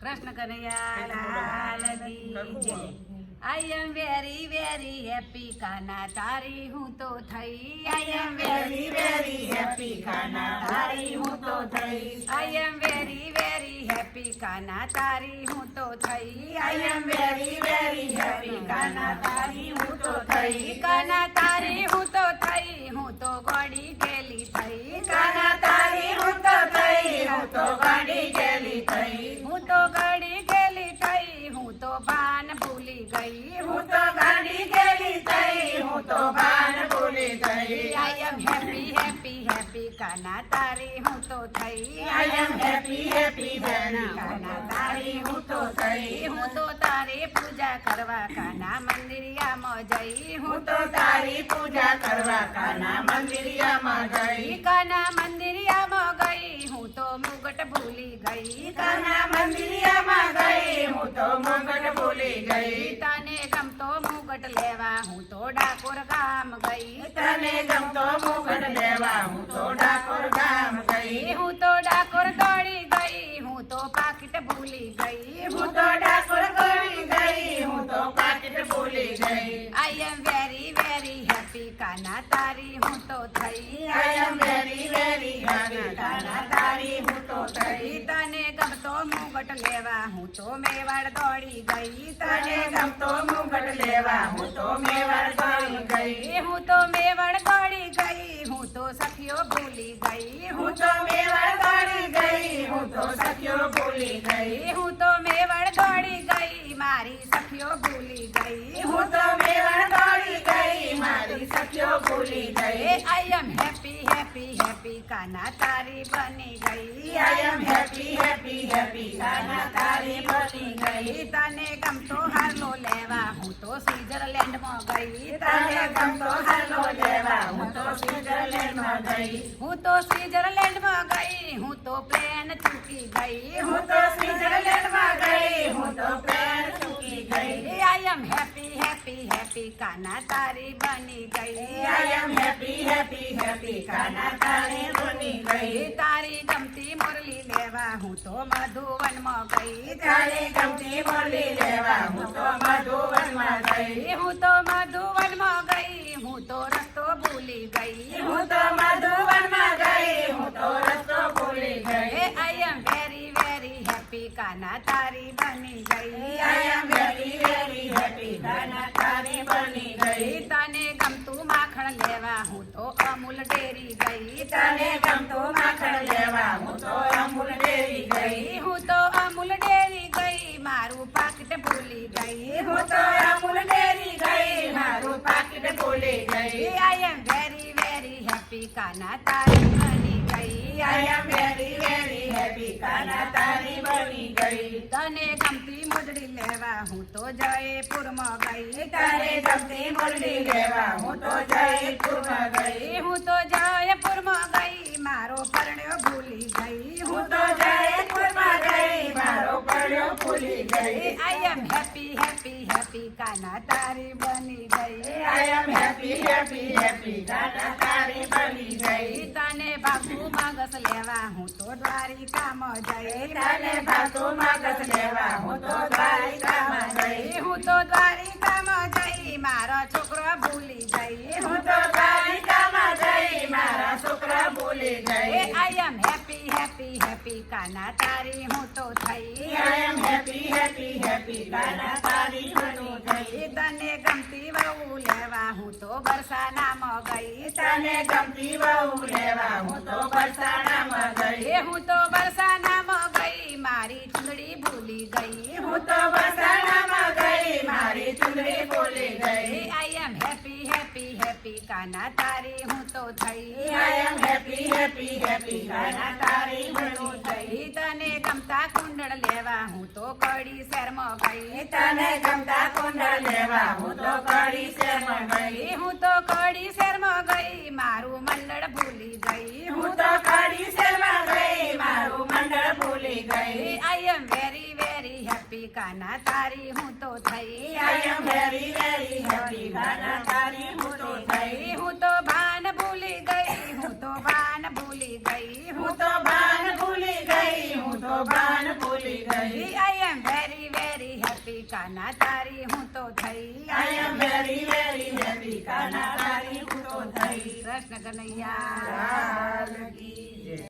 કૃષ્ણ કનૈયા લાલ કી જય. I am very very happy કાના તારી હું તો થઈ. I am very very happy કાના તારી હું તો થઈ. I am very very happy કાના તારી હું તો થઈ. I am very very happy કાના તારી હું તો થઈ. કાના તારી હું તો થઈ, હું તો ગોડી ગેલી થઈ. કાના તારી હું તો થઈ, હું તો ગોડી ગેલી થઈ. હું તો ગોડી ગેલી થઈ, હું તો ભાન ભૂલી ગઈ. હું તો ગાડી ગેલી થઈ, હું તો ભાન ભૂલી ગઈ. I am happy happy happy કાના તારી હું તો થઈ. I am happy happy happy કાના તારી હું તો થઈ. હું તો તારી પૂજા કરવા કાના મંદિરિયામાં જઈ. હું તો તારી પૂજા કરવા કાના મંદિરિયામાં ગઈ. કાના મંદિરિયામાં ગઈ, હું તો મુગટ ભૂલી ગઈ. કાના મંદિરિયામાં ગઈ, હું તો મુગટ ભૂલી ગઈ. તને ગમતો મુગટ લેવા હું તો ડાકોર ગામ ગઈ. તને ગમતો મુગટ લેવા હું તો ડાકોર ગામ ગઈ. હું તો ડાકોર દોડી ગઈ, હું તો પાકીટ ભૂલી ગઈ. હું તો ડાકોર દોડી ગઈ, હું તો પાકીટ ભૂલી ગઈ. I am very very happy કાના તારી હું તો થઈ. I am very very happy કાના તારી હું તો થઈ. તને ગમતો મુગટ લેવા હું તો મેવાડ દોડી ગઈ. તને ગમતો મુગટ લેવા હું તો મેવાડ દોડી ગઈ. હું તો મેવાડ દોડી ગઈ, હું તો સખીઓ ભૂલી ગઈ. હું તો મેવાડ દોડી ગઈ, હું તો સખીઓ ભૂલી ગઈ. હું તો મેવાડ દોડી ગઈ, મારી સખીઓ ભૂલી ગઈ. હું તો મેવાડ દોડી ગઈ, મારી સખીઓ ભૂલી ગઈ. I am happy happy happy કાના તારી બની ગઈ. I am happy happy happy કાના તારી બની ગઈ. તને ગમતો હારલો લેવા હું તો સ્વિટ્ઝરલેન્ડમાં ગઈ. તને ગમતો હારલો લેવા હું તો સ્વિટ્ઝરલેન્ડમાં ગઈ. હું તો સ્વિટ્ઝરલેન્ડમાં ગઈ, હું તો પ્લેન ચૂકી ગઈ. હું તો સ્વિટ્ઝરલેન્ડમાં ગઈ, હું તો પ્લેન ચૂકી ગઈ. I am happy happy happy કાના તારી બની ગઈ. I am happy happy happy કાના તારી બની ગઈ. તારી ગમતી મુરલી લેવા હું તો મધુવનમાં ગઈ. તારી ગમતી મુરલી લેવા હું તો મધુવનમાં ગઈ. હું તો મધુવનમાં ગઈ, હું તો રસ્તો ભૂલી ગઈ. હું તો મધુવનમાં ગઈ, હું તો રસ્તો ભૂલી ગઈ. I am very very happy કાના તારી બની ગઈ. I am very very happy કાના તારી બની ગઈ. તને ગમતું માખણ લેવા હું તો અમૂલ ડેરી ગઈ. તને ગમતું માખણ લેવા હું તો અમૂલ ડેરી ગઈ. હું તો અમૂલ ડેરી ગઈ, મારું પાકીટ ભૂલી ગઈ. હું તો અમૂલ ડેરી ગઈ, મારું પાકીટ ભૂલી ગઈ. I am very very happy કાના તારી બની ગઈ. I am very very happy કાના તારી બની ગઈ. તને ગમતી મુરલી લેવા હું તો જયપુરમાં ગઈ. તને ગમતી મુરલી લેવા હું તો જયપુરમાં ગઈ. હું તો જયપુરમાં ગઈ, મારો પરણ્યો ભૂલી ગઈ. હું તો જયપુરમાં ગઈ, મારો પરણ્યો ભૂલી ગઈ. I am happy happy happy કાના તારી બની ગઈ. I am happy happy happy કાના તારી બની ગઈ. તને ભાગતું મગસ લેવા હું તો દ્વારિકામાં જઈ. તને ભાગતું મગસ લેવા હું તો દ્વારિકામાં ગઈ. હું તો દ્વારિકામાં જઈ, મારો છોકરો ભૂલી ગઈ. હું તો દ્વારિકામાં જઈ, મારા છોકરા ભૂલી ગઈ. I am happy happy happy કાના તારી હું તો થઈ. I am happy happy happy કાના તારી હું તો થઈ. તને ગમતી વહુ લેવા હું તો બરસાનામાં ગઈ. તને ગમતી વહુ લેવા હું તો બરસાનામાં ગઈ. હું તો બરસાનામાં ગઈ, મારી ચૂંદડી ભૂલી ગઈ. હું તો બરસાનામાં ગઈ, મારી ચૂંદડી ભૂલી ગઈ. I am happy happy happy કાના તારી હું તો થઈ. I am happy happy happy કાના તારી હું તો થઈ. તને ગમતા કુંડળ લેવા હું તો કડી શહેરમાં ગઈ. તને ગમતા કુંડળ લેવા હું તો કડી શહેરમાં ગઈ. હું તો કડી શહેરમાં ગઈ, મારું મંડળ ભૂલી ગઈ. હું તો કડી શહેરમાં ગઈ, મારું મંડળ ભૂલી ગઈ. I am very very happy કાના તારી હું તો થઈ. I am very very happy કાના તારી હું તો થઈ. હું તો ભાન ભૂલી ગઈ, હું તો ભાન ભૂલી ગઈ. હું તો ભાન ભૂલી ગઈ, હું તો ભાન ભૂલી ગઈ. I હેપી કાના તારી હું તો થઈ I am very, very happy. કાના તારી હું તો થઈ. કૃષ્ણ કનૈયા લાલ કી